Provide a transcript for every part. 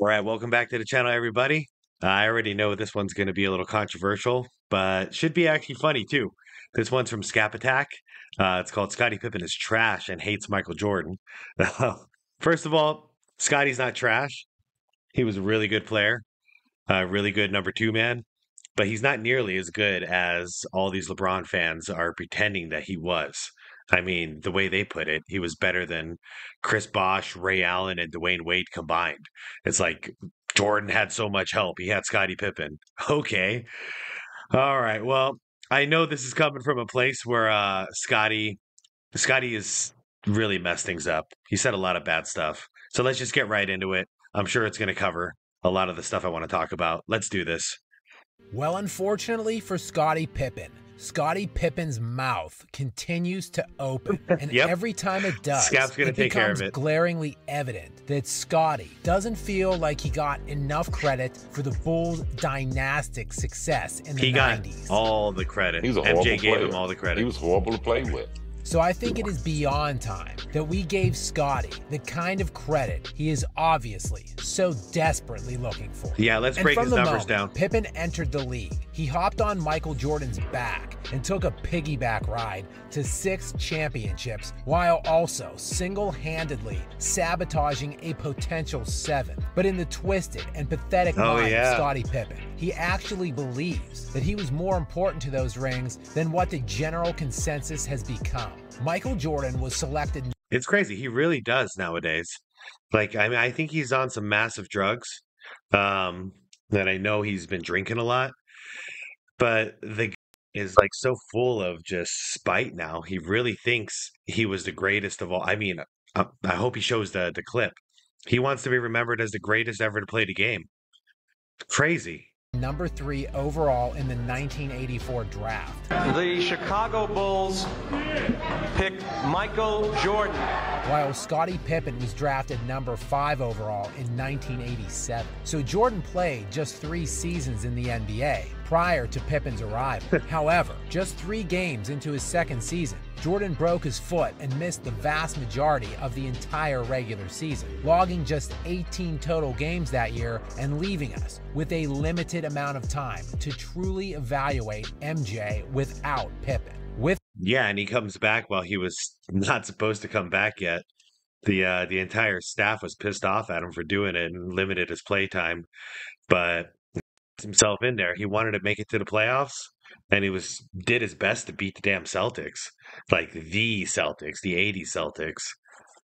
All right, welcome back to the channel, everybody. I already know this one's going to be a little controversial, but should be actually funny too. This one's from Scap Attack. It's called Scottie Pippen is trash and hates Michael Jordan. First of all, Scottie's not trash. He was a really good player, a really good number two man, but he's not nearly as good as all these LeBron fans are pretending that he was. I mean, the way they put it, he was better than Chris Bosh, Ray Allen, and Dwayne Wade combined. It's like Jordan had so much help. He had Scottie Pippen. Okay. All right. Well, I know this is coming from a place where Scottie is really messed things up. He said a lot of bad stuff. So let's just get right into it. I'm sure it's going to cover a lot of the stuff I want to talk about. Let's do this. Well, unfortunately for Scottie Pippen, Scottie Pippen's mouth continues to open, and Yep. every time it does, Scap's gonna it take care of becomes it. glaringly evident that Scottie doesn't feel like he got enough credit for the Bulls' dynastic success in the He got 90s. all the credit. He was a horrible MJ gave player. him all the credit. He was horrible to play with. So I think it is beyond time that we gave Scottie the kind of credit he is obviously so desperately looking for. Yeah, let's And break from his the numbers moment down. Pippen entered the league, he hopped on Michael Jordan's back and took a piggyback ride to 6 championships while also single-handedly sabotaging a potential 7th. But in the twisted and pathetic mind of Scottie Pippen, he actually believes that he was more important to those rings than what the general consensus has become. Michael Jordan was selected. It's crazy. He really does nowadays. Like, I mean, I think he's on some massive drugs. That I know he's been drinking a lot, but the guy is like so full of just spite now. He really thinks he was the greatest of all. I mean, I hope he shows the clip. He wants to be remembered as the greatest ever to play the game. Crazy. Number 3 overall in the 1984 draft. The Chicago Bulls picked Michael Jordan. While Scottie Pippen was drafted number 5 overall in 1987. So Jordan played just 3 seasons in the NBA prior to Pippen's arrival. However, just 3 games into his second season, Jordan broke his foot and missed the vast majority of the entire regular season, logging just 18 total games that year and leaving us with a limited amount of time to truly evaluate MJ without Pippen. Yeah, and he comes back while he was not supposed to come back yet. The entire staff was pissed off at him for doing it and limited his play time, but himself in there. He wanted to make it to the playoffs, and he did his best to beat the damn Celtics, like the Celtics, the '80s Celtics.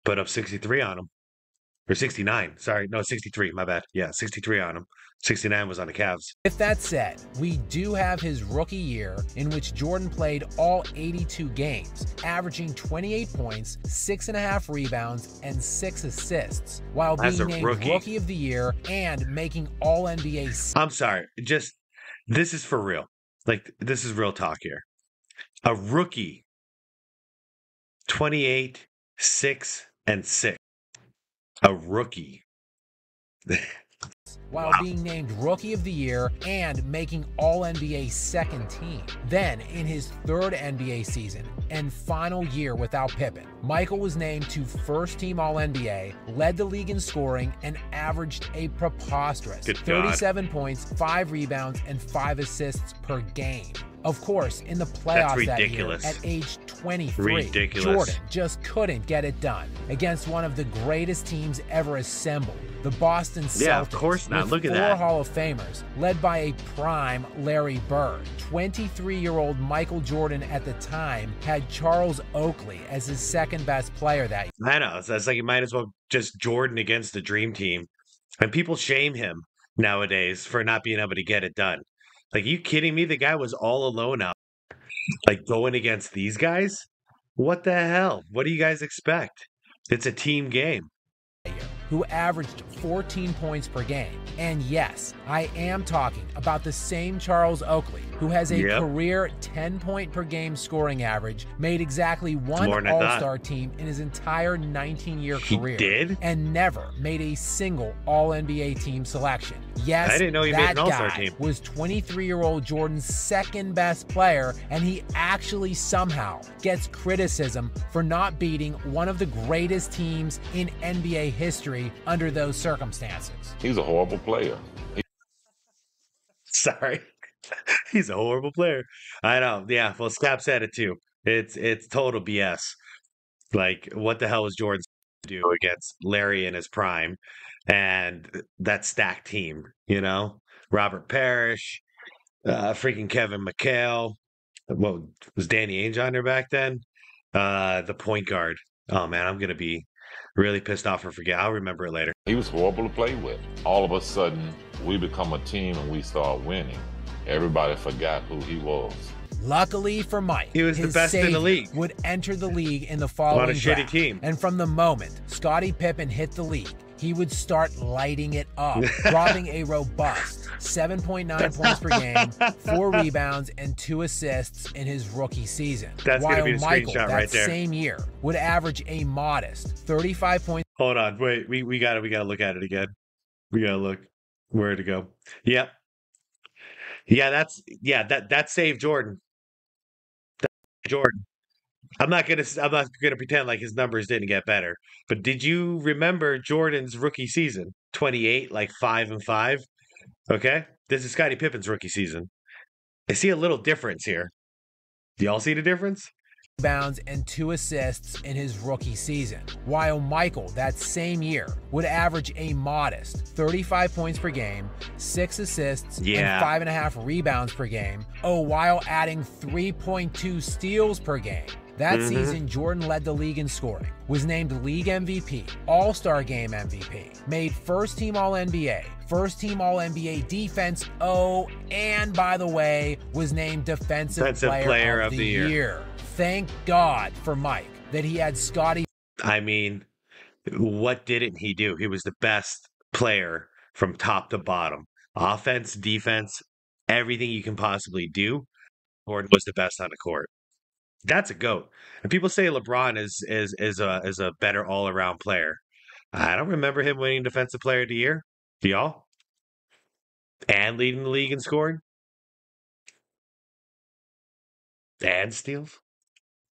Put up 63 on him, or 69. Sorry, no, 63. My bad. Yeah, 63 on him. 69 was on the Cavs. With that said, we do have his rookie year in which Jordan played all 82 games, averaging 28 points, 6.5 rebounds, and 6 assists, while being named Rookie of the Year and making All-NBA. I'm sorry, this is for real. Like, this is real talk here. A rookie, 28, 6, and 6. A rookie. While being named Rookie of the Year and making All-NBA second team. Then, in his 3rd NBA season and final year without Pippen, Michael was named to first-team All-NBA, led the league in scoring, and averaged a preposterous 37 points, 5 rebounds, and 5 assists per game. Of course, in the playoffs that year, at age 23, Jordan just couldn't get it done against one of the greatest teams ever assembled, the Boston Celtics. Yeah, of course not. Look at that. 4 Hall of Famers, led by a prime Larry Bird. 23-year-old Michael Jordan at the time had Charles Oakley as his second best player that year. I know. So it's like you might as well just Jordan against the Dream Team. And people shame him nowadays for not being able to get it done. Like, you kidding me? The guy was all alone out, like, going against these guys? What the hell? What do you guys expect? It's a team game. Who averaged 14 points per game. And yes, I am talking about the same Charles Oakley, who has a career 10-point per game scoring average, made exactly 1 All-Star team in his entire 19-year career. He did? And never made a single All-NBA team selection. Yes, I didn't know he made an All-Star team. Was 23-year-old Jordan's second best player, and he actually somehow gets criticism for not beating one of the greatest teams in NBA history under those circumstances. circumstances. He's a horrible player. Sorry. He's a horrible player. I know. Yeah. Well, Scap said it too. It's total BS. Like, what the hell was Jordan do against Larry in his prime and that stacked team? Robert Parrish, freaking Kevin McHale. What was Danny Ainge on there back then? The point guard. Oh man, I'm gonna be really pissed off and forget. I'll remember it later. He was horrible to play with. All of a sudden, we become a team and we start winning. Everybody forgot who he was. Luckily for Mike, he was the his best in the league. Would enter the league in the following on a shitty draft. team. And from the moment Scottie Pippen hit the league, he would start lighting it up, dropping a robust 7.9 points per game, 4 rebounds, and 2 assists in his rookie season. That's While gonna be the Michael, screenshot that right there. same year, would average a modest 35 points. Hold on, wait, we gotta look at it again. We gotta look where to go. Yep. Yeah, that saved Jordan. Jordan. I'm not gonna pretend like his numbers didn't get better. But did you remember Jordan's rookie season? 28, like 5-5. Okay, this is Scottie Pippen's rookie season. I see a little difference here. Do y'all see the difference? Rebounds and 2 assists in his rookie season, while Michael that same year would average a modest 35 points per game, 6 assists, and 5.5 rebounds per game, while adding 3.2 steals per game. That season, Jordan led the league in scoring, was named league MVP, All-Star Game MVP, made first-team All-NBA, first-team All-NBA defense, and by the way, was named Defensive Player of the Year. Thank God for Mike that he had Scottie. I mean, what didn't he do? He was the best player from top to bottom. Offense, defense, everything you can possibly do. Jordan was the best on the court. That's a GOAT. And people say LeBron is a better all-around player. I don't remember him winning Defensive Player of the Year. Do y'all? And leading the league in scoring? And steals?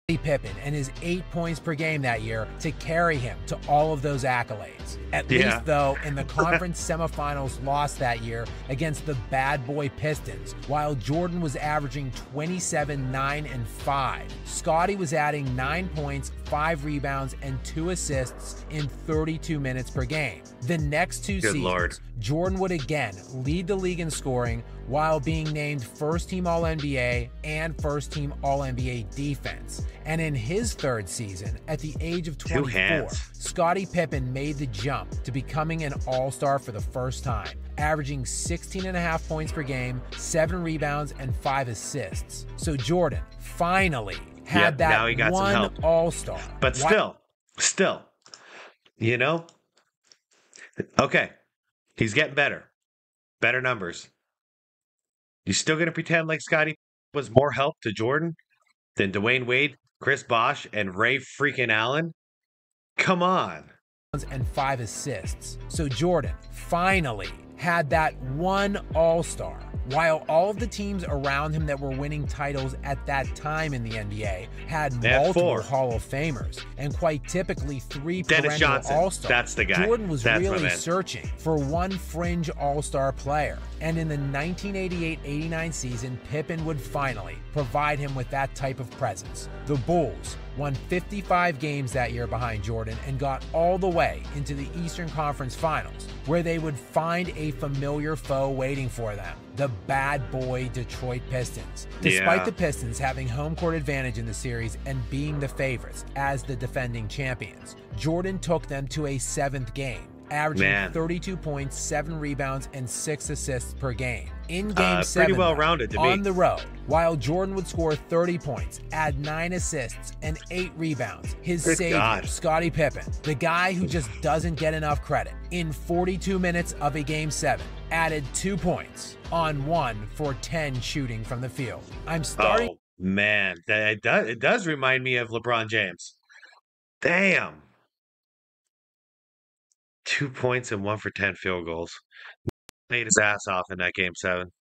Pippen and his 8 points per game that year to carry him to all of those accolades. At least, though, in the conference semifinals loss that year against the bad boy Pistons, while Jordan was averaging 27, 9, and 5. Scottie was adding 9 points, 5 rebounds, and 2 assists in 32 minutes per game. The next 2 seasons, Jordan would again lead the league in scoring while being named first-team All-NBA and first-team All-NBA defense. And in his 3rd season, at the age of 24, Scottie Pippen made the jump to becoming an All-Star for the first time, averaging 16.5 points per game, 7 rebounds, and 5 assists. So Jordan finally had that one All-Star. But still, okay, he's getting better. Better numbers. You still going to pretend like Scottie was more help to Jordan than Dwayne Wade, Chris Bosh, and Ray freaking Allen? Come on. And 5 assists. So Jordan finally had that one All-Star, while all of the teams around him that were winning titles at that time in the NBA had multiple Hall of Famers and quite typically 3 perennial All-Stars. That's the guy. Jordan was really searching for one fringe All-Star player. And in the 1988-89 season, Pippen would finally provide him with that type of presence. The Bulls won 55 games that year behind Jordan and got all the way into the Eastern Conference Finals, where they would find a familiar foe waiting for them, the bad boy Detroit Pistons. Despite the Pistons having home court advantage in the series and being the favorites as the defending champions, Jordan took them to a 7th game, averaging 32 points, 7 rebounds, and 6 assists per game. In Game 7, pretty well-rounded to me. On the road, while Jordan would score 30 points, add 9 assists, and 8 rebounds, his savior, Scottie Pippen, the guy who just doesn't get enough credit, in 42 minutes of a Game 7, added 2 points on 1 for 10 shooting from the field. Oh, man. It does remind me of LeBron James. Damn. 2 points and 1 for 10 field goals. Made his ass off in that Game 7.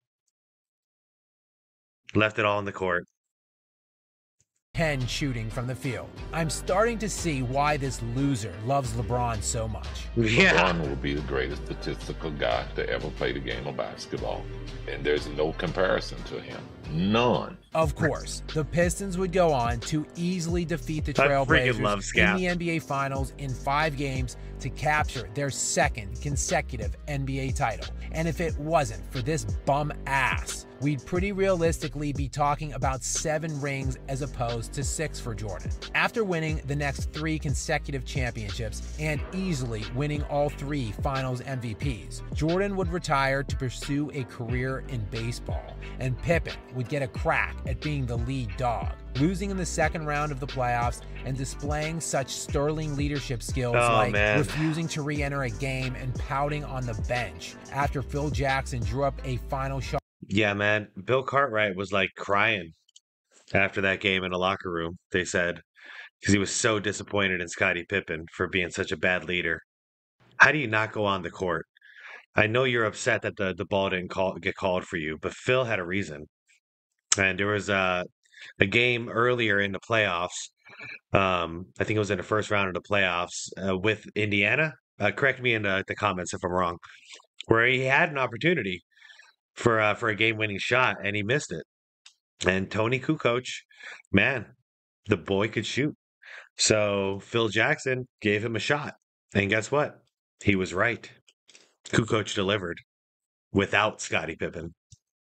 Left it all in the court. 10 shooting from the field. I'm starting to see why this loser loves LeBron so much. Yeah. LeBron will be the greatest statistical guy to ever play the game of basketball. And there's no comparison to him. None. Of course, the Pistons would go on to easily defeat the I freaking love Trailblazers Scap. in the NBA Finals in 5 games to capture their second consecutive NBA title. And if it wasn't for this bum ass, we'd pretty realistically be talking about 7 rings as opposed to 6 for Jordan. After winning the next 3 consecutive championships and easily winning all 3 Finals MVPs, Jordan would retire to pursue a career in baseball, and Pippen would get a crack at being the lead dog, losing in the second round of the playoffs and displaying such sterling leadership skills refusing to re-enter a game and pouting on the bench after Phil Jackson drew up a final shot. Yeah, man. Bill Cartwright was like crying after that game in the locker room, they said, because he was so disappointed in Scottie Pippen for being such a bad leader. How do you not go on the court? I know you're upset that the ball didn't get called for you, but Phil had a reason. And there was a game earlier in the playoffs. I think it was in the first round of the playoffs with Indiana. Correct me in the comments if I'm wrong. Where he had an opportunity for a game-winning shot and he missed it. And Tony Kukoc, man, the boy could shoot. So Phil Jackson gave him a shot, and guess what? He was right. Kukoc delivered without Scottie Pippen.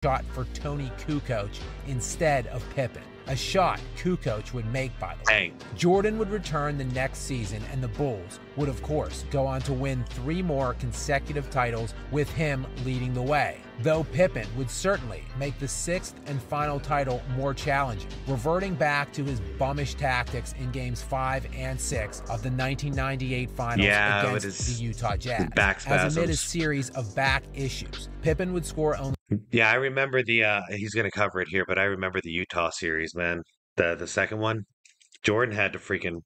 Shot for Tony Kukoc instead of Pippen. A shot Kukoc would make, by the way. Dang. Jordan would return the next season, and the Bulls would, of course, go on to win 3 more consecutive titles with him leading the way. Though Pippen would certainly make the 6th and final title more challenging, reverting back to his bummish tactics in Games 5 and 6 of the 1998 Finals against the Utah Jazz. As amid a series of back issues, Pippen would score only... Yeah, I remember he's going to cover it here, but I remember the Utah series, man. The second one. Jordan had to freaking...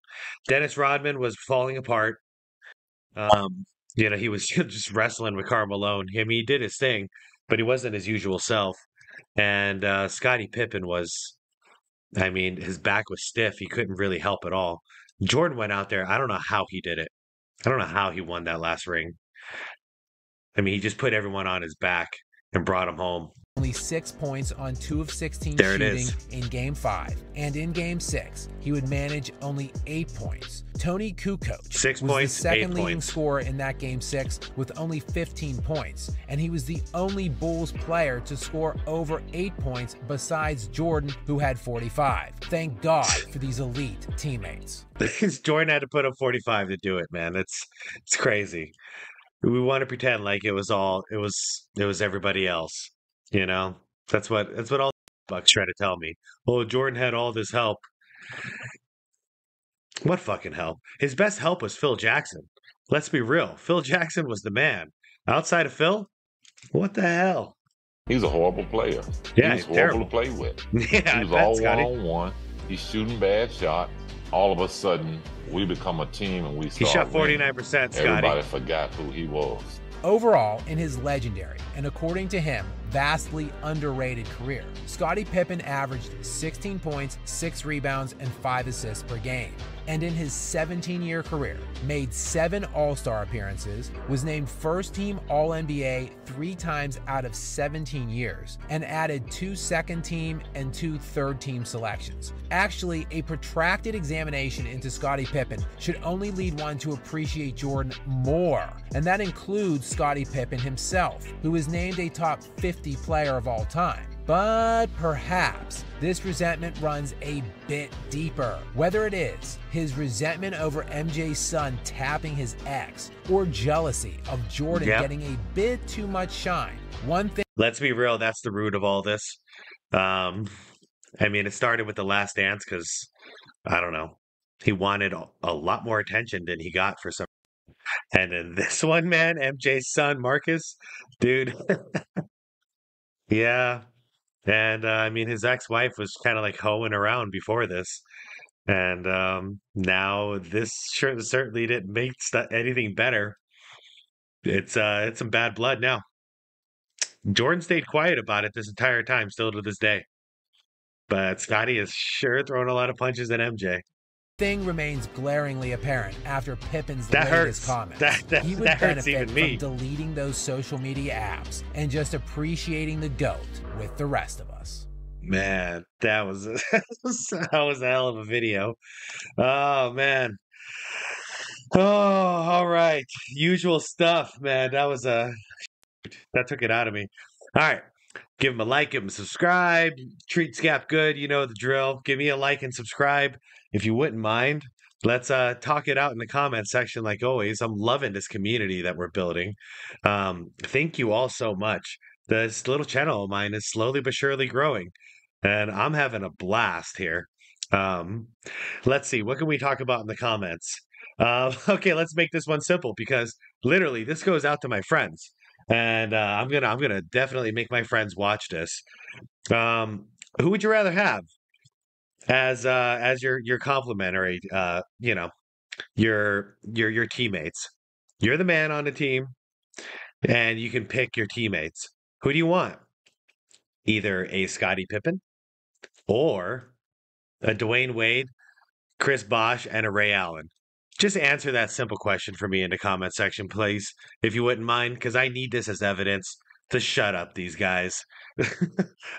Dennis Rodman was falling apart. He was just wrestling with Karl Malone. I mean, he did his thing, but he wasn't his usual self. And Scottie Pippen was, I mean, his back was stiff. He couldn't really help at all. Jordan went out there. I don't know how he did it. I don't know how he won that last ring. I mean, he just put everyone on his back and brought him home. Only 6 points on 2 of 16 there shooting in Game 5. And in Game 6, he would manage only 8 points. Tony Kukoc 6 was points, the second 8 leading points. scorer in that Game 6 with only 15 points. And he was the only Bulls player to score over 8 points besides Jordan, who had 45. Thank God for these elite teammates. Jordan had to put up 45 to do it, man. It's crazy. We want to pretend like it was everybody else. That's what all Bucks try to tell me. Oh, Jordan had all this help. What fucking help? His best help was Phil Jackson. Let's be real. Phil Jackson was the man. Outside of Phil, what the hell? He's a horrible player. Yeah, he's horrible terrible to play with. Yeah, he was all one-on-one. He's shooting bad shots. All of a sudden, we become a team and we start He shot winning. 49%, Scottie. Everybody forgot who he was. Overall, in his legendary, and according to him, vastly underrated career, Scottie Pippen averaged 16 points, 6 rebounds, and 5 assists per game. And in his 17-year career, made 7 All-Star appearances, was named first-team All-NBA 3 times out of 17 years, and added 2 second-team and 2 third-team selections. Actually, a protracted examination into Scottie Pippen should only lead one to appreciate Jordan more, and that includes Scottie Pippen himself, who is named a top 50 player of all time. But perhaps this resentment runs a bit deeper. Whether it is his resentment over MJ's son tapping his ex, or jealousy of Jordan getting a bit too much shine. One thing. Let's be real, that's the root of all this. I mean, it started with The Last Dance because, I don't know, he wanted a lot more attention than he got for some. And then this one, man, MJ's son, Marcus, dude. Yeah. And I mean, his ex-wife was kind of like hoeing around before this. And now this certainly didn't make anything better. It's some bad blood now. Jordan stayed quiet about it this entire time, still to this day. but Scottie is sure throwing a lot of punches at MJ. Thing remains glaringly apparent after Pippen's That latest hurts. comments. He would That hurts benefit even me. from deleting those social media apps and just appreciating the GOAT with the rest of us. Man, that was that was a hell of a video. Oh man. Oh, all right. Usual stuff, man. That took it out of me. All right. Give him a like, give him a subscribe. Treat Scap good. You know the drill. Give me a like and subscribe if you wouldn't mind. Let's talk it out in the comment section like always. I'm loving this community that we're building. Thank you all so much. This little channel of mine is slowly but surely growing, and I'm having a blast here. Um, let's see, what can we talk about in the comments? Okay, let's make this one simple because literally this goes out to my friends, and I'm gonna definitely make my friends watch this. Who would you rather have as your complimentary, your teammates? You're the man on the team, and you can pick your teammates. Who do you want? Either a Scottie Pippen or a Dwayne Wade, Chris Bosh, and a Ray Allen? Just answer that simple question for me in the comment section, please, if you wouldn't mind, because I need this as evidence to shut up these guys. All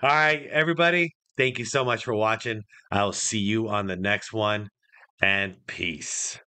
right, everybody, thank you so much for watching. I'll see you on the next one, and peace.